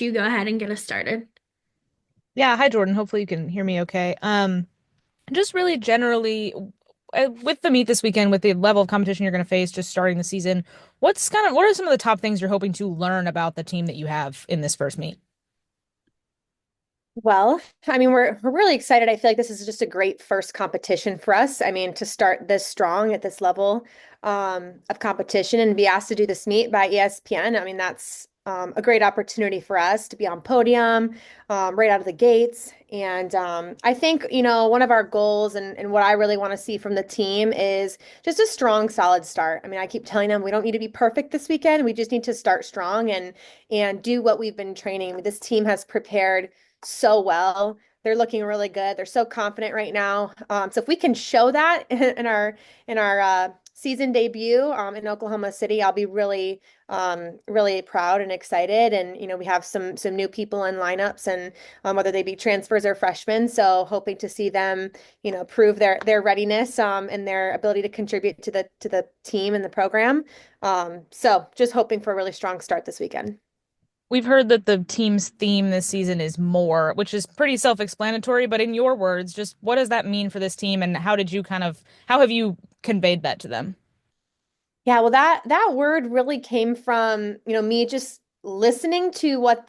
You go ahead and get us started. Yeah, hi Jordan. Hopefully you can hear me okay. Just really generally with the meet this weekend, with the level of competition you're going to face just starting the season, what are some of the top things you're hoping to learn about the team that you have in this first meet? Well, I mean, we're really excited. I feel like this is just a great first competition for us. I mean, to start this strong at this level of competition and be asked to do this meet by ESPN. I mean, that's a great opportunity for us to be on podium right out of the gates. And I think, one of our goals and what I really want to see from the team is just a strong, solid start. I mean, I keep telling them we don't need to be perfect this weekend. We just need to start strong and do what we've been training. I mean, this team has prepared so well. They're looking really good. They're so confident right now. So if we can show that in our season debut in Oklahoma City, I'll be really proud and excited. And we have some new people in lineups, and whether they be transfers or freshmen. So hoping to see them, prove their readiness and their ability to contribute to the team and the program. So just hoping for a really strong start this weekend. We've heard that the team's theme this season is more, which is pretty self-explanatory, but in your words, just what does that mean for this team and how have you conveyed that to them? Yeah, well, that word really came from, me just listening to what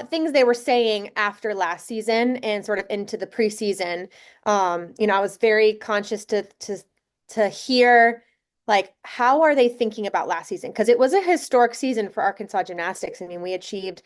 things they were saying after last season and sort of into the preseason. I was very conscious to hear like how are they thinking about last season? Because it was a historic season for Arkansas gymnastics. I mean, we achieved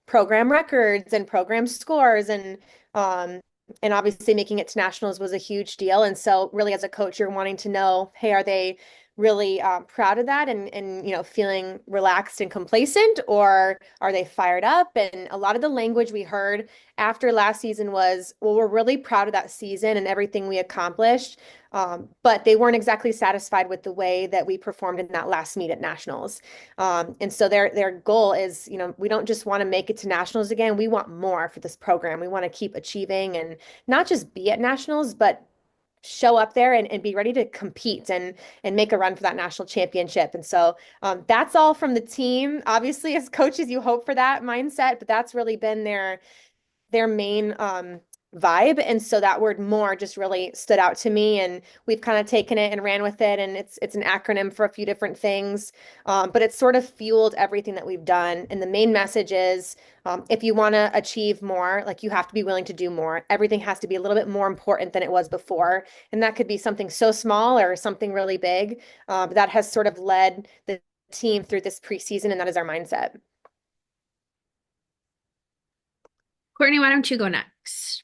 program records and program scores um and obviously making it to nationals was a huge deal. And so really as a coach, you're wanting to know, hey, are they really proud of that and feeling relaxed and complacent, or are they fired up? And a lot of the language we heard after last season was, well, we're really proud of that season and everything we accomplished, but they weren't exactly satisfied with the way that we performed in that last meet at nationals. And so their goal is, we don't just want to make it to nationals again, we want more for this program. We want to keep achieving and not just be at nationals, but show up there and be ready to compete and make a run for that national championship. And so that's all from the team. Obviously, as coaches, you hope for that mindset, but that's really been their main vibe. And so that word more just really stood out to me. And we've kind of taken it and ran with it. And it's an acronym for a few different things. But it's sort of fueled everything that we've done. And the main message is if you want to achieve more, like you have to be willing to do more. Everything has to be a little bit more important than it was before. And that could be something so small or something really big. But that has sort of led the team through this preseason, and that is our mindset. Courtney, why don't you go next?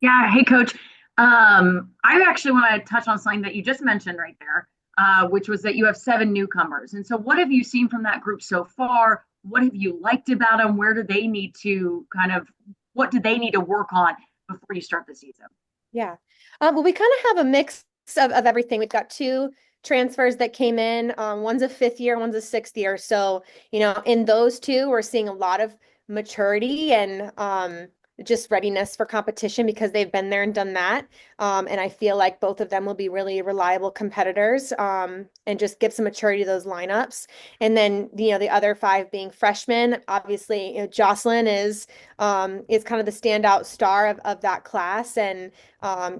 Yeah, hey coach. I actually want to touch on something that you just mentioned right there, which was that you have seven newcomers. And so, what have you seen from that group so far? What have you liked about them? Where do they need to what do they need to work on before you start the season? Yeah. Well, we kind of have a mix of everything. We've got two transfers that came in. One's a fifth year, one's a sixth year. So, in those two, we're seeing a lot of maturity and just readiness for competition because they've been there and done that. And I feel like both of them will be really reliable competitors and just give some maturity to those lineups. And then, the other five being freshmen, obviously, Jocelyn is kind of the standout star of that class. And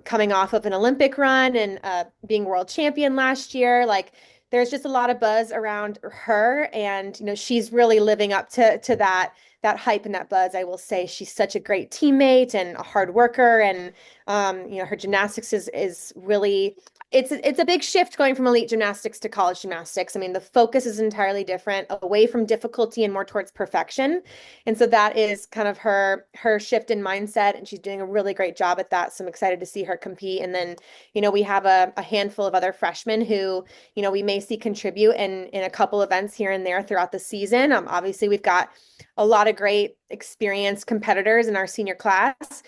coming off of an Olympic run and being world champion last year. Like there's just a lot of buzz around her, and she's really living up to that hype and that buzz. I will say she's such a great teammate and a hard worker, and her gymnastics is really it's a big shift going from elite gymnastics to college gymnastics. I mean, the focus is entirely different, away from difficulty and more towards perfection. And so that is kind of her shift in mindset, and she's doing a really great job at that. So I'm excited to see her compete. And then, we have a handful of other freshmen who, we may see contribute in a couple events here and there throughout the season. Obviously, we've got a lot of great experienced competitors in our senior class.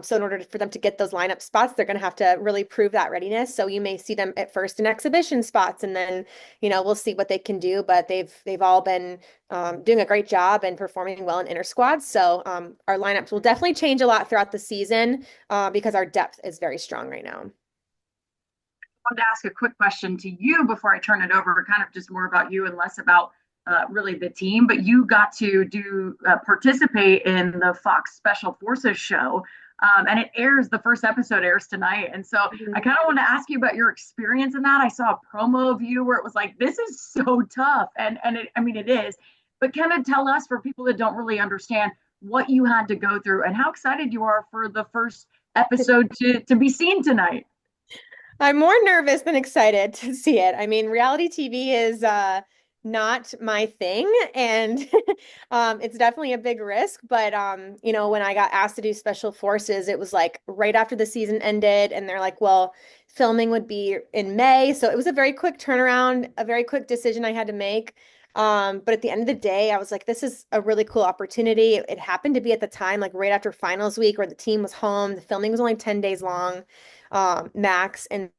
So in order for them to get those lineup spots, they're going to have to really prove that readiness. So you may see them at first in exhibition spots, and then, we'll see what they can do. But they've all been doing a great job and performing well in inter squads. So our lineups will definitely change a lot throughout the season because our depth is very strong right now. I wanted to ask a quick question to you before I turn it over, kind of just more about you and less about really the team, but you got to do participate in the Fox Special Forces show. And it airs, the first episode airs tonight. And so I Mhm. kind of want to ask you about your experience in that. I saw a promo of you where it was like, this is so tough. And it, I mean, it is, but kind of tell us, for people that don't really understand, what you had to go through and how excited you are for the first episode to be seen tonight. I'm more nervous than excited to see it. I mean, reality TV is not my thing, and it's definitely a big risk. But when I got asked to do Special Forces, it was like right after the season ended, and they're like, "Well, filming would be in May," so it was a very quick turnaround, a very quick decision I had to make. But at the end of the day, I was like, "This is a really cool opportunity." It happened to be at the time, like right after finals week, where the team was home. The filming was only 10 days long, max. And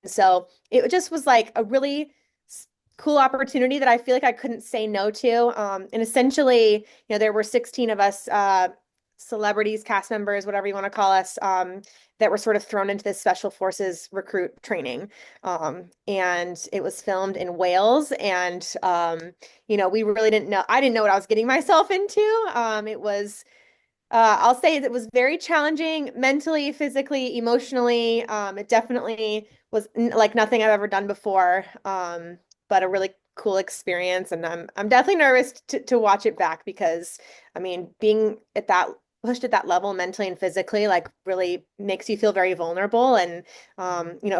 so it just was like a really cool opportunity that I feel like I couldn't say no to. And essentially, there were 16 of us, celebrities, cast members, whatever you want to call us, that were sort of thrown into this special forces recruit training. And it was filmed in Wales. And, we really didn't know, I didn't know what I was getting myself into. It was I'll say it was very challenging mentally, physically, emotionally. It definitely was like nothing I've ever done before, but a really cool experience. And I'm definitely nervous to watch it back because, I mean, being at that pushed at that level mentally and physically, like really makes you feel very vulnerable. And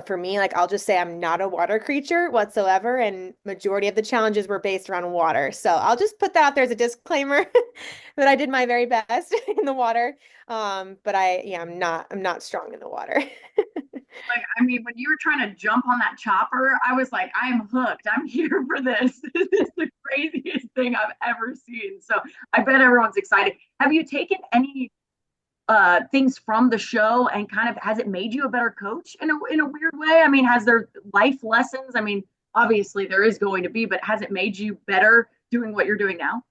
for me, like I'll just say I'm not a water creature whatsoever, and majority of the challenges were based around water. So I'll just put that out there as a disclaimer. That I did my very best in the water. But I'm not strong in the water. Like, I mean, when you were trying to jump on that chopper, I was like, I am hooked. I'm here for this. This is the craziest thing I've ever seen. So I bet everyone's excited. Have you taken any things from the show and kind of, has it made you a better coach in a weird way? I mean, has there life lessons? I mean, obviously there is going to be, but has it made you better doing what you're doing now?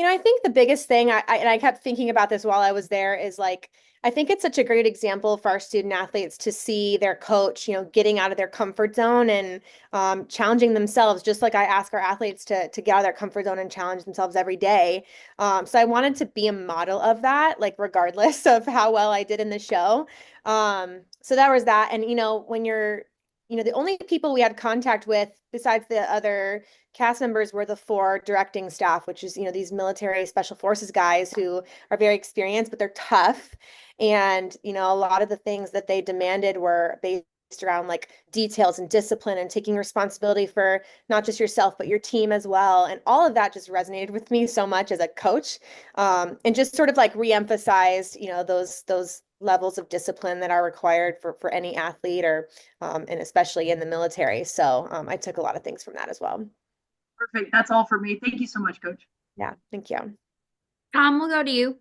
I think the biggest thing, and I kept thinking about this while I was there, is like, I think it's such a great example for our student athletes to see their coach, getting out of their comfort zone and challenging themselves, just like I ask our athletes to get out of their comfort zone and challenge themselves every day. So I wanted to be a model of that, like regardless of how well I did in the show. So that was that. And, when you're, the only people we had contact with besides the other cast members were the four directing staff, which is, these military special forces guys who are very experienced, but they're tough. And, a lot of the things that they demanded were based around like details and discipline and taking responsibility for not just yourself, but your team as well. And all of that just resonated with me so much as a coach. And just sort of like reemphasized, those levels of discipline that are required for any athlete or and especially in the military. So I took a lot of things from that as well. Perfect. That's all for me. Thank you so much, Coach. Yeah, thank you. Tom, we'll go to you.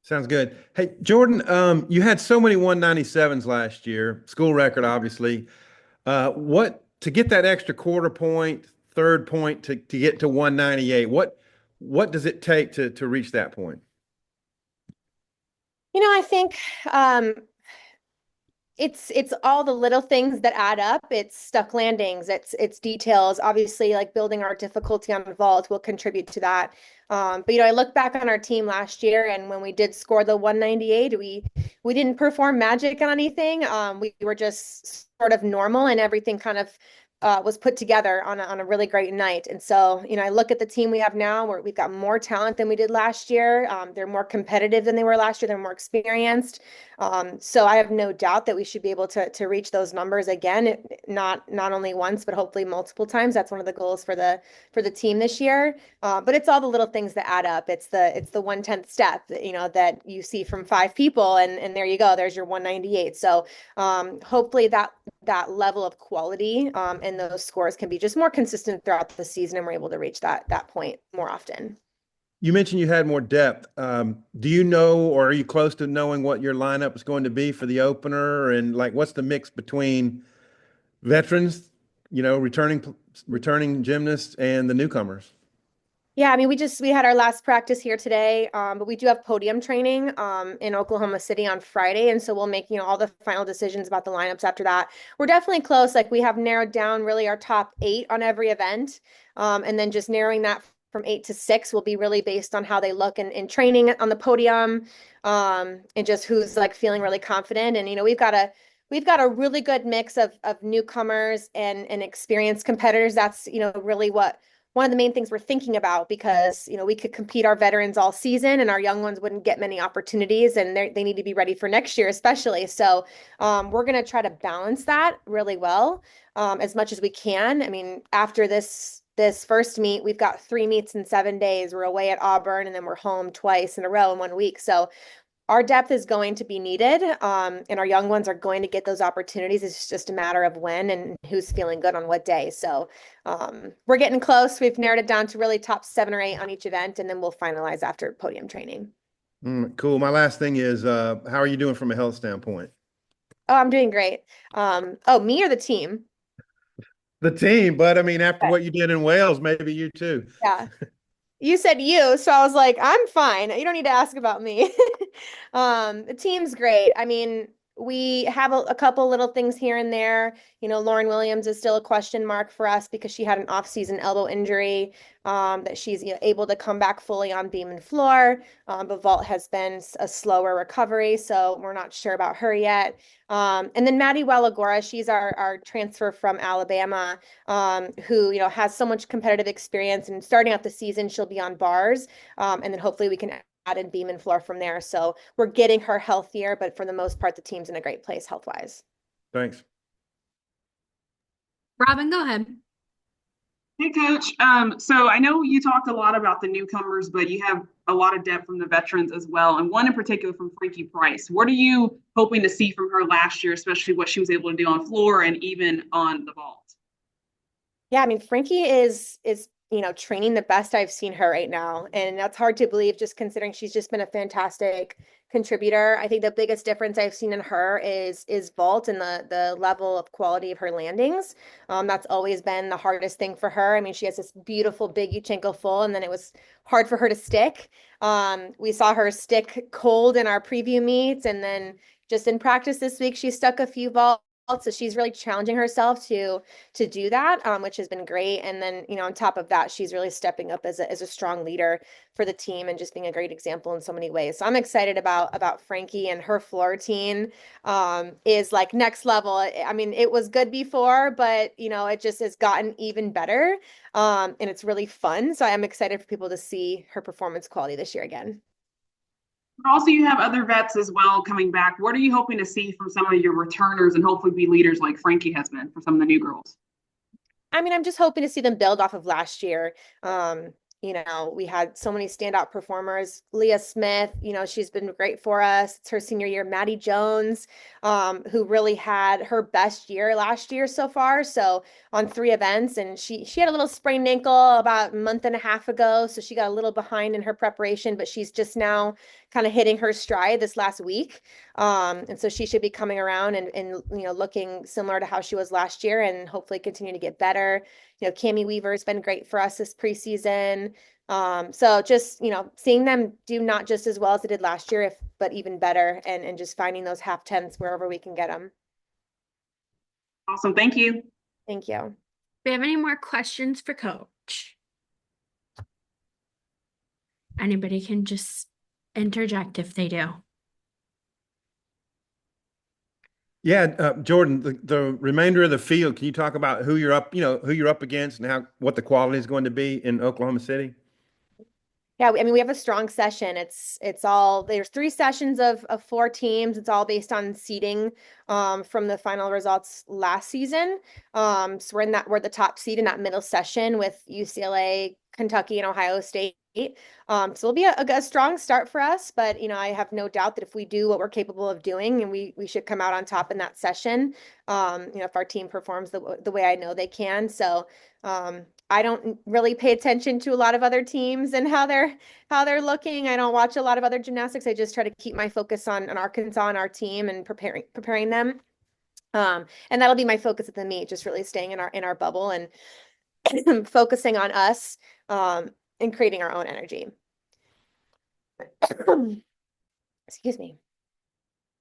Sounds good. Hey, Jordyn, you had so many 197s last year, school record, obviously. What to get that extra quarter point, third point to get to 198? What does it take to reach that point? I think it's all the little things that add up. It's stuck landings, it's details. Obviously, like building our difficulty on vault will contribute to that. But I look back on our team last year, and when we did score the 198, we didn't perform magic on anything. We were just sort of normal, and everything kind of was put together on a really great night. And so, I look at the team we have now, where we've got more talent than we did last year. They're more competitive than they were last year. They're more experienced. So I have no doubt that we should be able to reach those numbers again, not only once, but hopefully multiple times. That's one of the goals for the team this year. But it's all the little things that add up. It's the 1/10th step, that you see from five people, and there you go. There's your 198. So hopefully that level of quality and those scores can be just more consistent throughout the season, and we're able to reach that point more often. You mentioned you had more depth. Do you know, or are you close to knowing what your lineup is going to be for the opener? And like, what's the mix between veterans, returning gymnasts and the newcomers? Yeah, I mean, we had our last practice here today, but we do have podium training in Oklahoma City on Friday, and so we'll make, all the final decisions about the lineups after that. We're definitely close. Like we have narrowed down really our top 8 on every event, and then just narrowing that from 8 to 6 will be really based on how they look in training on the podium, and just who's like feeling really confident. And we've got a really good mix of newcomers and experienced competitors. That's really what one of the main things we're thinking about, because we could compete our veterans all season and our young ones wouldn't get many opportunities, and they need to be ready for next year especially. So we're going to try to balance that really well, as much as we can. I mean, after this first meet, we've got 3 meets in 7 days. We're away at Auburn, and then we're home twice in a row in 1 week. So our depth is going to be needed, and our young ones are going to get those opportunities. It's just a matter of when and who's feeling good on what day. So we're getting close. We've narrowed it down to really top 7 or 8 on each event, and then we'll finalize after podium training. Cool. My last thing is, how are you doing from a health standpoint? Oh, I'm doing great. Me or the team? The team, but I mean, after Okay. what you did in Wales, maybe you too. Yeah. You said you, so I was like, I'm fine. You don't need to ask about me. The team's great. I mean, we have a couple little things here and there. Lauren Williams is still a question mark for us because she had an off-season elbow injury, that she's able to come back fully on beam and floor. But vault has been a slower recovery, so we're not sure about her yet. And then Maddie Wellagora, she's our transfer from Alabama, who has so much competitive experience, and starting out the season she'll be on bars, and then hopefully we can add in beam and floor from there. So we're getting her healthier, but for the most part the team's in a great place health wise. Thanks. Robin, go ahead. Hey, Coach. So I know you talked a lot about the newcomers, but you have a lot of depth from the veterans as well, and one in particular from Frankie Price. What are you hoping to see from her last year, especially what she was able to do on floor and even on the vault? Yeah, I mean, Frankie is training the best I've seen her right now, and that's hard to believe just considering she's just been a fantastic contributor. I think the biggest difference I've seen in her is vault and the level of quality of her landings. That's always been the hardest thing for her. I mean, she has this beautiful big Uchenko full, and then it was hard for her to stick. We saw her stick cold in our preview meets, and then just in practice this week, she stuck a few vaults. So she's really challenging herself to do that, which has been great. And then, on top of that, she's really stepping up as a strong leader for the team and just being a great example in so many ways. So I'm excited about Frankie, and her floor routine is like next level. I mean, it was good before, but it just has gotten even better. And it's really fun. So I am excited for people to see her performance quality this year again. Also, you have other vets as well coming back. What are you hoping to see from some of your returners and hopefully be leaders like Frankie has been for some of the new girls? I mean, I'm just hoping to see them build off of last year. We had so many standout performers. Leah Smith, she's been great for us. It's her senior year. Maddie Jones, who really had her best year last year so far. So on 3 events, and she had a little sprained ankle about a month and a half ago. So she got a little behind in her preparation, but she's just now kind of hitting her stride this last week. And so she should be coming around and looking similar to how she was last year, and hopefully continue to get better. Cami Weaver has been great for us this preseason. So just, seeing them do not just as well as they did last year, but even better, and just finding those half tenths wherever we can get them. Awesome. Thank you. Thank you. Do we have any more questions for Coach? Anybody can just interject if they do. Yeah, Jordyn, the remainder of the field, can you talk about who you're up against and what the quality is going to be in Oklahoma City? Yeah, I mean, we have a strong session. There's 3 sessions of 4 teams. It's all based on seeding from the final results last season. So we're the top seed in that middle session with UCLA, Kentucky, and Ohio State. So it'll be a strong start for us, but I have no doubt that if we do what we're capable of doing, and we should come out on top in that session, if our team performs the way I know they can. So I don't really pay attention to a lot of other teams and how they're looking. I don't watch a lot of other gymnastics. I just try to keep my focus on Arkansas and our team and preparing them. And that'll be my focus at the meet, just really staying in our bubble and focusing on us. and creating our own energy. Excuse me.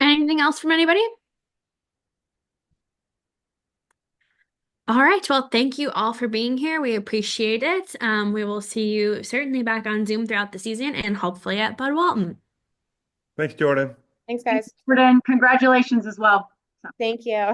Anything else from anybody? All right. Well, thank you all for being here. We appreciate it. We will see you certainly back on Zoom throughout the season and hopefully at Bud Walton. Thanks, Jordyn. Thanks, guys. Jordyn, congratulations as well. Thank you.